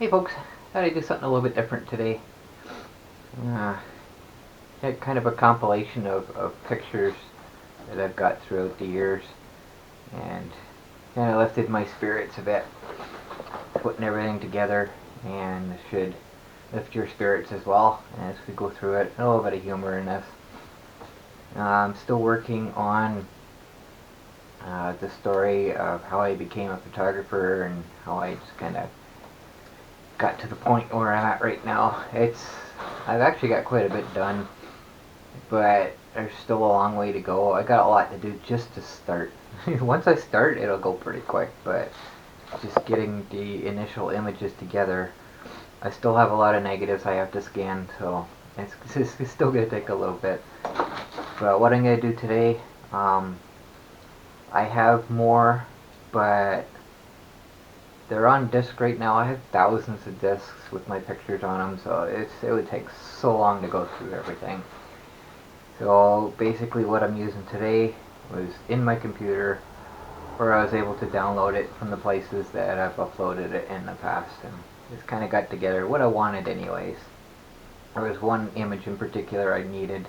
Hey folks, thought I'd do something a little bit different today. Had kind of a compilation of pictures that I've got throughout the years, and kind of lifted my spirits a bit, putting everything together, and it should lift your spirits as well as we go through it. A little bit of humor in this. I'm still working on the story of how I became a photographer and how I just kind of got to the point where I'm at right now. I've actually got quite a bit done, but there's still a long way to go. I got a lot to do just to start. Once I start, it'll go pretty quick, but just getting the initial images together, I still have a lot of negatives I have to scan, so it's still going to take a little bit. But what I'm going to do today, I have more, but they're on disc right now. I have thousands of discs with my pictures on them, so it would take so long to go through everything. So basically what I'm using today was in my computer, where I was able to download it from the places that I've uploaded it in the past, and just kind of got together what I wanted anyways. There was one image in particular I needed,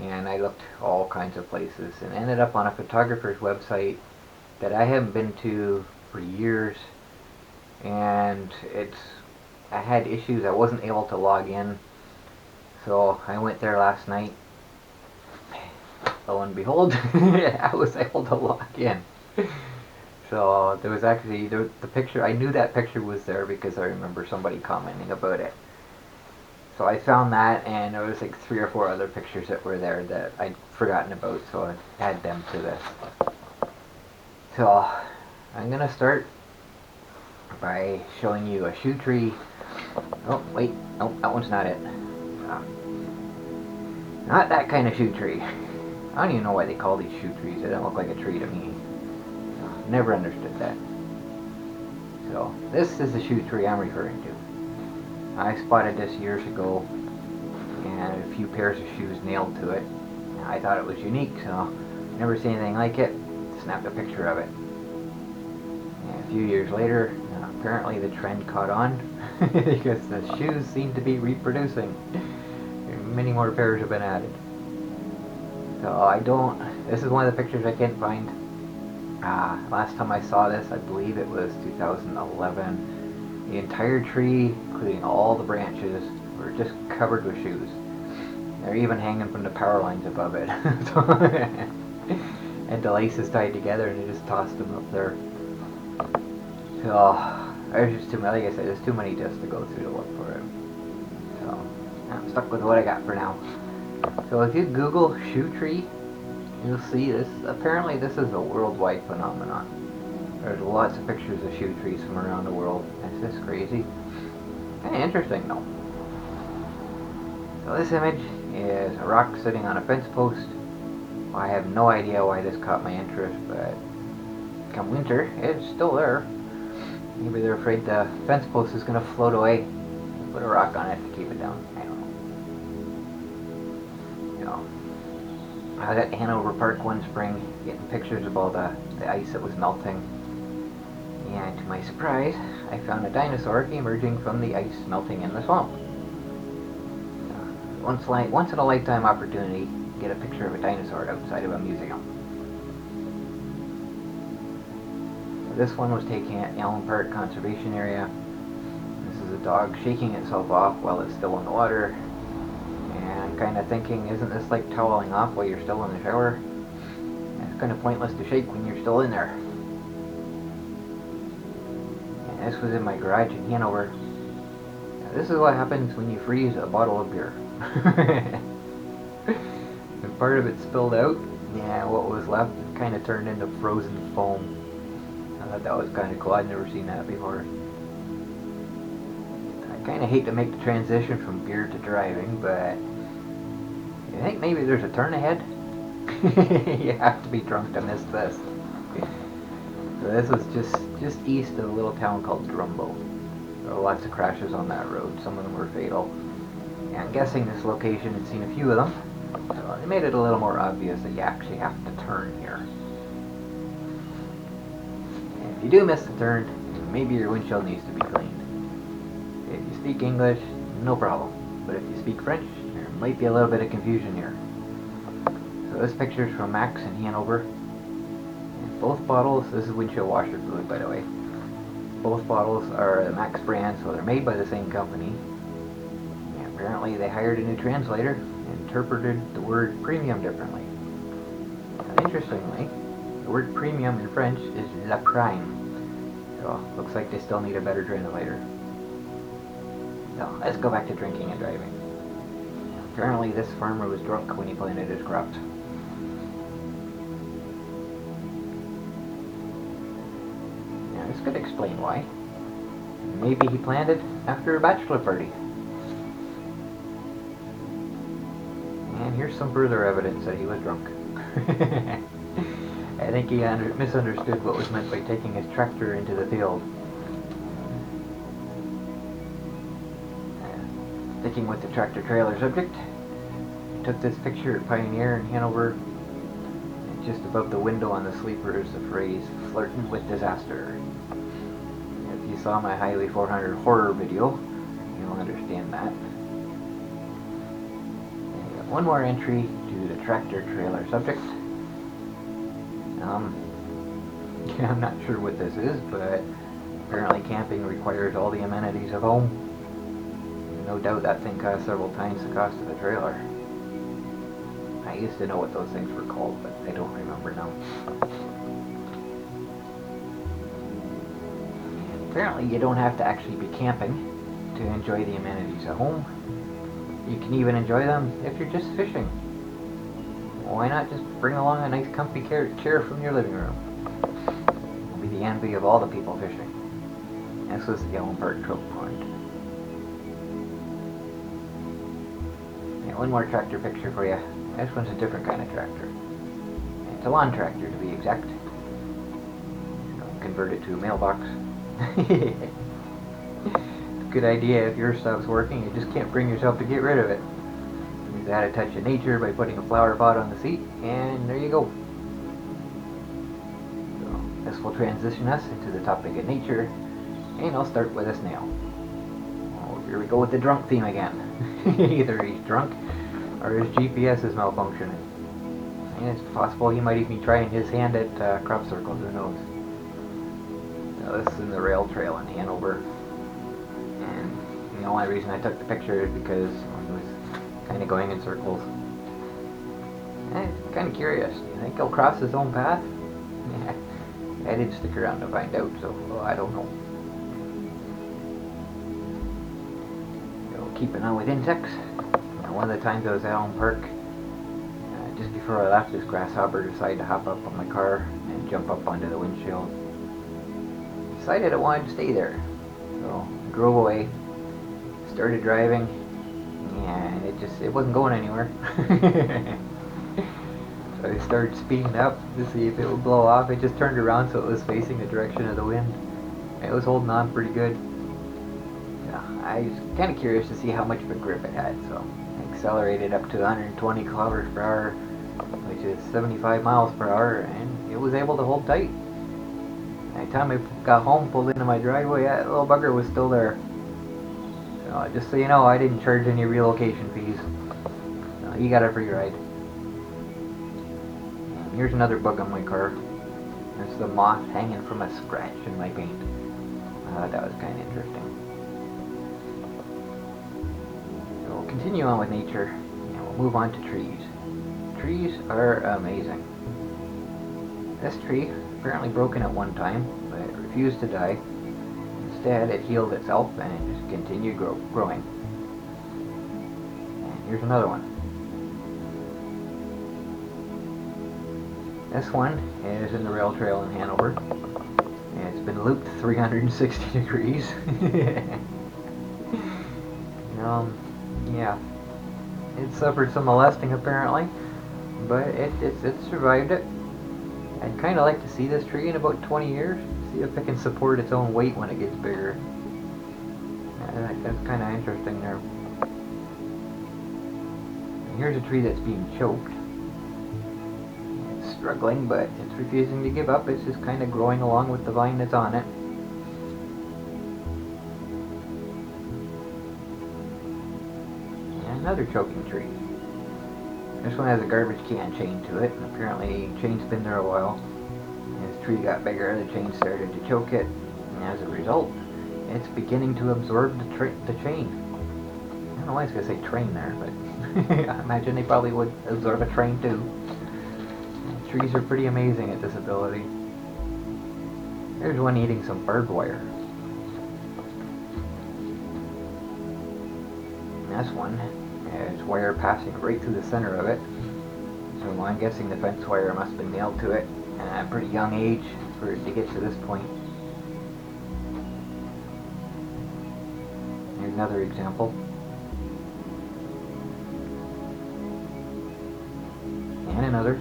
and I looked all kinds of places and ended up on a photographer's website that I haven't been to for years, and I had issues. I wasn't able to log in, so I went there last night. Lo and behold, I was able to log in. So there was actually the picture. I knew that picture was there because I remember somebody commenting about it. So I found that, and there was like 3 or 4 other pictures that were there that I'd forgotten about, so I add them to this. So I'm gonna start by showing you a shoe tree. Oh wait, nope, that one's not it. Not that kind of shoe tree. I don't even know why they call these shoe trees. They don't look like a tree to me. Never understood that. So this is the shoe tree I'm referring to. I spotted this years ago, and a few pairs of shoes nailed to it. I thought it was unique, so never seen anything like it. Snapped a picture of it. And a few years later, apparently the trend caught on because the shoes seem to be reproducing. Many more pairs have been added. So this is one of the pictures I can't find. Last time I saw this, I believe it was 2011. The entire tree, including all the branches, were just covered with shoes. They're even hanging from the power lines above it. And the laces tied together, and they just tossed them up there. So there's just too many. Like I said, there's too many discs to go through to look for it. So I'm stuck with what I got for now. So if you Google shoe tree, you'll see this. Apparently this is a worldwide phenomenon. There's lots of pictures of shoe trees from around the world. It's just crazy. Kind of interesting though. So this image is a rock sitting on a fence post. I have no idea why this caught my interest, but come winter, it's still there. Maybe they're afraid the fence post is going to float away. Put a rock on it to keep it down. I don't know. I was at Hanover Park one spring getting pictures of all the ice that was melting, and to my surprise I found a dinosaur emerging from the ice melting in the swamp. Once in a lifetime opportunity to get a picture of a dinosaur outside of a museum. This one was taken at Elm Park Conservation Area. This is a dog shaking itself off while it's still in the water. And kind of thinking, isn't this like toweling off while you're still in the shower? It's kind of pointless to shake when you're still in there. And this was in my garage in Hanover. Now, this is what happens when you freeze a bottle of beer. And part of it spilled out, and what was left kind of turned into frozen foam. I thought that was kind of cool. I'd never seen that before. I kind of hate to make the transition from beer to driving, but I think maybe there's a turn ahead. You have to be drunk to miss this. So this was just east of a little town called Drumbo. There were lots of crashes on that road. Some of them were fatal. And I'm guessing this location had seen a few of them. So it made it a little more obvious that you actually have to turn here. And if you do miss the turn, maybe your windshield needs to be cleaned. If you speak English, no problem. But if you speak French, there might be a little bit of confusion here. So this picture is from Max in Hanover. And both bottles, this is windshield washer fluid by the way. Both bottles are the Max brand, so they're made by the same company. And apparently they hired a new translator and interpreted the word premium differently. And interestingly, the word premium in French is la prime. So looks like they still need a better translator. So let's go back to drinking and driving. Apparently this farmer was drunk when he planted his crops. Now this could explain why. Maybe he planted after a bachelor party. And here's some further evidence that he was drunk. I think he misunderstood what was meant by taking his tractor into the field. Sticking with the tractor-trailer subject, I took this picture at Pioneer in Hanover, and just above the window on the sleeper is the phrase, "flirting with disaster." If you saw my Highway 400 horror video, you'll understand that. And I got one more entry to the tractor-trailer subject. I'm not sure what this is, but apparently camping requires all the amenities of home. No doubt that thing costs several times the cost of the trailer. I used to know what those things were called, but I don't remember now. And apparently you don't have to actually be camping to enjoy the amenities at home. You can even enjoy them if you're just fishing. Why not just bring along a nice comfy chair from your living room? It'll be the envy of all the people fishing. This was the Elm Park Trout Pond. One more tractor picture for you. This one's a different kind of tractor. It's a lawn tractor to be exact. Convert it to a mailbox. Good idea if yours stops working, you just can't bring yourself to get rid of it. You add a touch of nature by putting a flower pot on the seat, and there you go. So this will transition us into the topic of nature, and I'll start with a snail. Oh, here we go with the drunk theme again. Either he's drunk or his GPS is malfunctioning. And it's possible he might even be trying his hand at crop circles, who knows. Now this is in the rail trail in Hanover. And the only reason I took the picture is because he was kind of going in circles. And it's kind of curious. Do you think he'll cross his own path? Yeah. I didn't stick around to find out, so I don't know. Keeping on with insects. One of the times I was at Elm Park, just before I left, this grasshopper decided to hop up on my car and jump up onto the windshield. Decided I wanted to stay there, so I drove away, started driving, and it wasn't going anywhere. So I started speeding up to see if it would blow off. It just turned around so it was facing the direction of the wind. It was holding on pretty good. I was kind of curious to see how much of a grip it had, so I accelerated up to 120 kilometers per hour, which is 75 miles per hour, and it was able to hold tight. By the time I got home, pulled into my driveway, that little bugger was still there. So just so you know, I didn't charge any relocation fees. So you got a free ride. And here's another bug on my car. There's the moth hanging from a scratch in my paint. I thought that was kind of interesting. Continue on with nature, and we'll move on to trees. Trees are amazing. This tree apparently broken at one time, but it refused to die. Instead, it healed itself and it just continued growing. And here's another one. This one is in the rail trail in Hanover, and it's been looped 360 degrees. Yeah, it suffered some molesting apparently, but it survived it. I'd kind of like to see this tree in about 20 years, see if it can support its own weight when it gets bigger. That's kind of interesting there. And here's a tree that's being choked. It's struggling, but it's refusing to give up. It's just kind of growing along with the vine that's on it. Another choking tree. This one has a garbage can chain to it, and apparently the chain's been there a while. As the tree got bigger, the chain started to choke it, and as a result, it's beginning to absorb the chain. I don't know why I was going to say train there, but I imagine they probably would absorb a train too. Trees are pretty amazing at this ability. There's one eating some barbed wire. And this one has wire passing right through the center of it. So I'm guessing the fence wire must have been nailed to it at a pretty young age for it to get to this point. Here's another example. And another.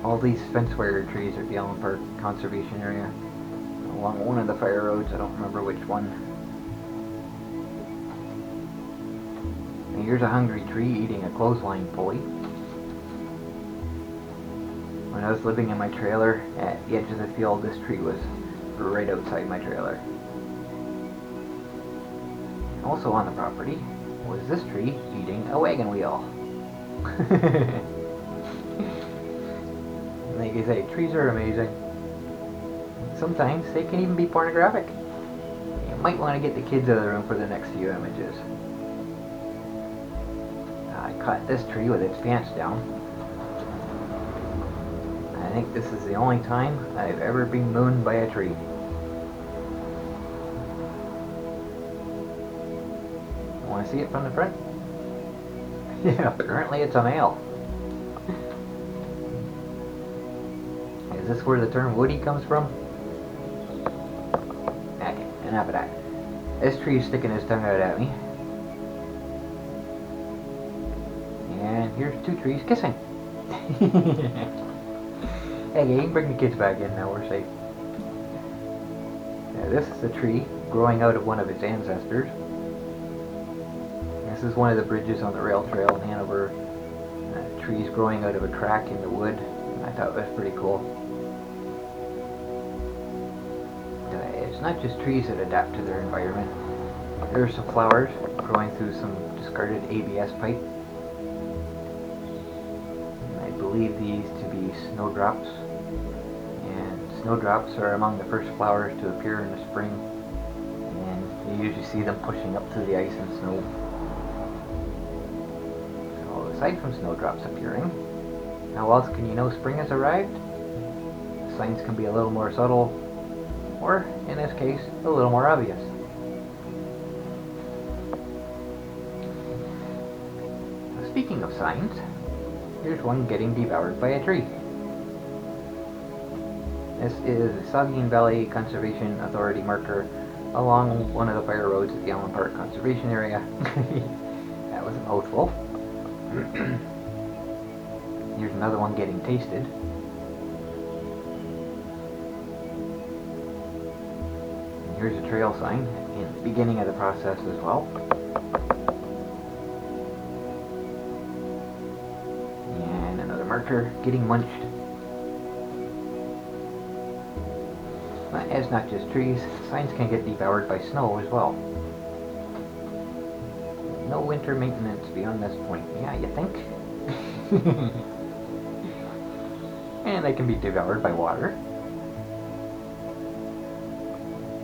All these fence wire trees are at the Allen Park Conservation Area. Along one of the fire roads, I don't remember which one. And here's a hungry tree eating a clothesline pulley. When I was living in my trailer at the edge of the field, this tree was right outside my trailer. Also on the property was this tree eating a wagon wheel. Like I say, trees are amazing. Sometimes they can even be pornographic. You might want to get the kids out of the room for the next few images. I caught this tree with its pants down. I think this is the only time I've ever been mooned by a tree. Want to see it from the front? Yeah, apparently it's a male. Is this where the term woody comes from? Okay, enough of that. This tree is sticking his tongue out at me. And here's two trees kissing. Hey, you can bring the kids back in now, we're safe. Now, this is a tree growing out of one of its ancestors. This is one of the bridges on the rail trail in Hanover. Trees growing out of a crack in the wood. And I thought it was pretty cool. It's not just trees that adapt to their environment. There are some flowers growing through some discarded ABS pipe. And I believe these to be snowdrops. And snowdrops are among the first flowers to appear in the spring. And you usually see them pushing up through the ice and snow. So aside from snowdrops appearing, how else can you know spring has arrived? Signs can be a little more subtle, or, in this case, a little more obvious. Speaking of signs, here's one getting devoured by a tree. This is the Saugeen Valley Conservation Authority marker along one of the fire roads at the Allen Park Conservation Area. That was a mouthful. Here's another one getting tasted. Here's a trail sign in the beginning of the process as well. And another marker getting munched. But it's not just trees, signs can get devoured by snow as well. No winter maintenance beyond this point. Yeah, you think? And they can be devoured by water.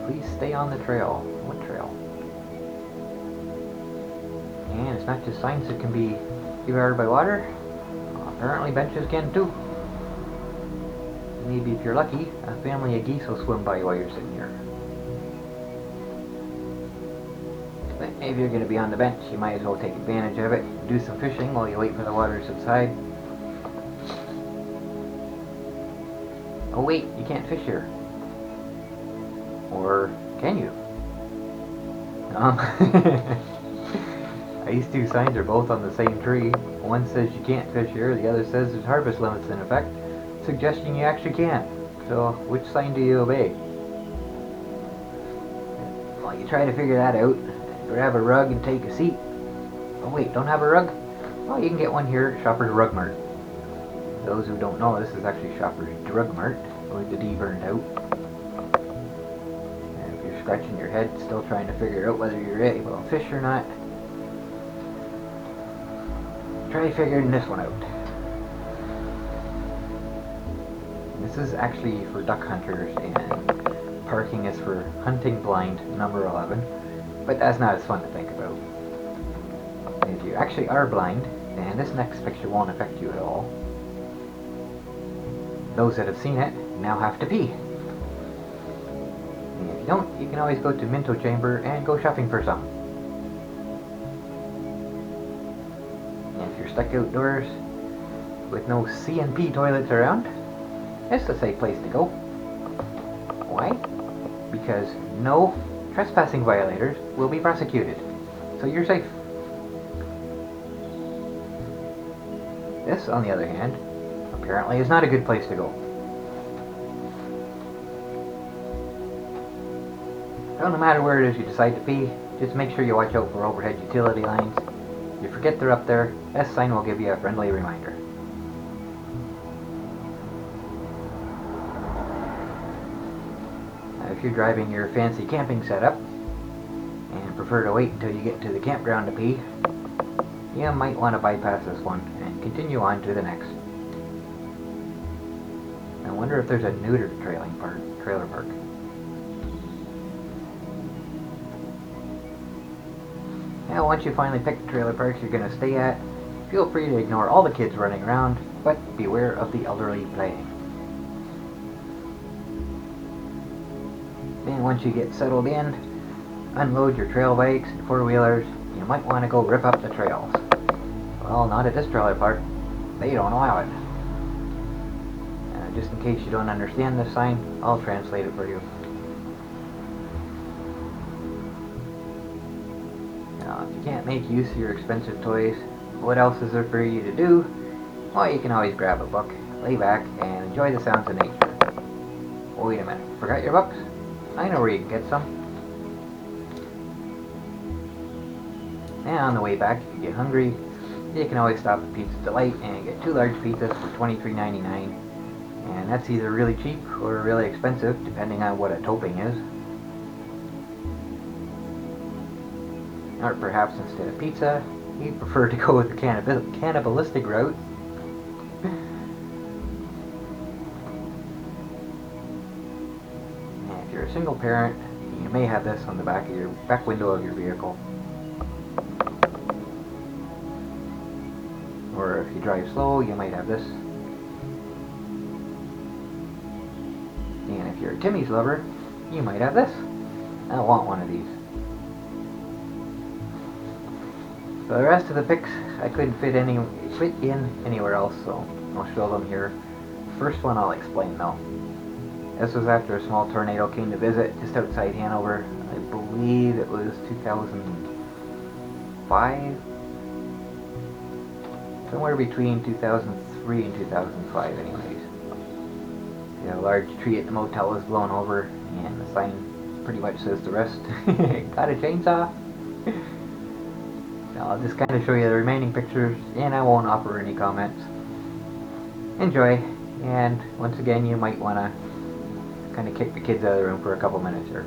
Please stay on the trail. What trail? And it's not just signs that can be devoured by water. Apparently benches can too. Maybe if you're lucky, a family of geese will swim by while you're sitting here. But if you're going to be on the bench, you might as well take advantage of it. Do some fishing while you wait for the water to subside. Oh wait, you can't fish here. Or can you? These two signs are both on the same tree. One says you can't fish here, the other says there's harvest limits in effect, suggesting you actually can. So, which sign do you obey? While you try to figure that out, grab a rug and take a seat. Oh wait, don't have a rug? Well, you can get one here at Shoppers Rug Mart. For those who don't know, this is actually Shoppers Drug Mart, with the D burned out. scratching your head, still trying to figure out whether you're able to fish or not, try figuring this one out. This is actually for duck hunters, and parking is for hunting blind number 11, but that's not as fun to think about. If you actually are blind, then this next picture won't affect you at all. Those that have seen it now have to pee. And if you don't, you can always go to Minto Chamber and go shopping for some. And if you're stuck outdoors with no C&P toilets around, it's a safe place to go. Why? Because no trespassing violators will be prosecuted. So you're safe. This, on the other hand, apparently is not a good place to go. So no matter where it is you decide to pee, just make sure you watch out for overhead utility lines. If you forget they're up there, this sign will give you a friendly reminder. Now, if you're driving your fancy camping setup and prefer to wait until you get to the campground to pee, you might want to bypass this one and continue on to the next. I wonder if there's a neutered trailer park. Now once you finally pick the trailer parks you're going to stay at, feel free to ignore all the kids running around, but beware of the elderly playing. Then once you get settled in, unload your trail bikes and four-wheelers. You might want to go rip up the trails. Well, not at this trailer park. They don't allow it. Just in case you don't understand this sign, I'll translate it for you. Now, if you can't make use of your expensive toys, what else is there for you to do? Well, you can always grab a book, lay back, and enjoy the sounds of nature. Wait a minute, forgot your books? I know where you can get some. And on the way back, if you get hungry, you can always stop at Pizza Delight and get 2 large pizzas for $23.99. And that's either really cheap or really expensive, depending on what a topping is. Or perhaps instead of pizza, you'd prefer to go with the cannibalistic route. And if you're a single parent, you may have this on the back window of your vehicle. Or if you drive slow, you might have this. And if you're a Timmy's lover, you might have this. I want one of these. For the rest of the pics, I couldn't fit in anywhere else, so I'll show them here. First one I'll explain though. This was after a small tornado came to visit just outside Hanover. I believe it was 2005? Somewhere between 2003 and 2005 anyways. A large tree at the motel was blown over, and the sign pretty much says the rest. Got a chainsaw? Now I'll just kind of show you the remaining pictures, and I won't offer any comments. Enjoy, and once again you might want to kind of kick the kids out of the room for a couple minutes here.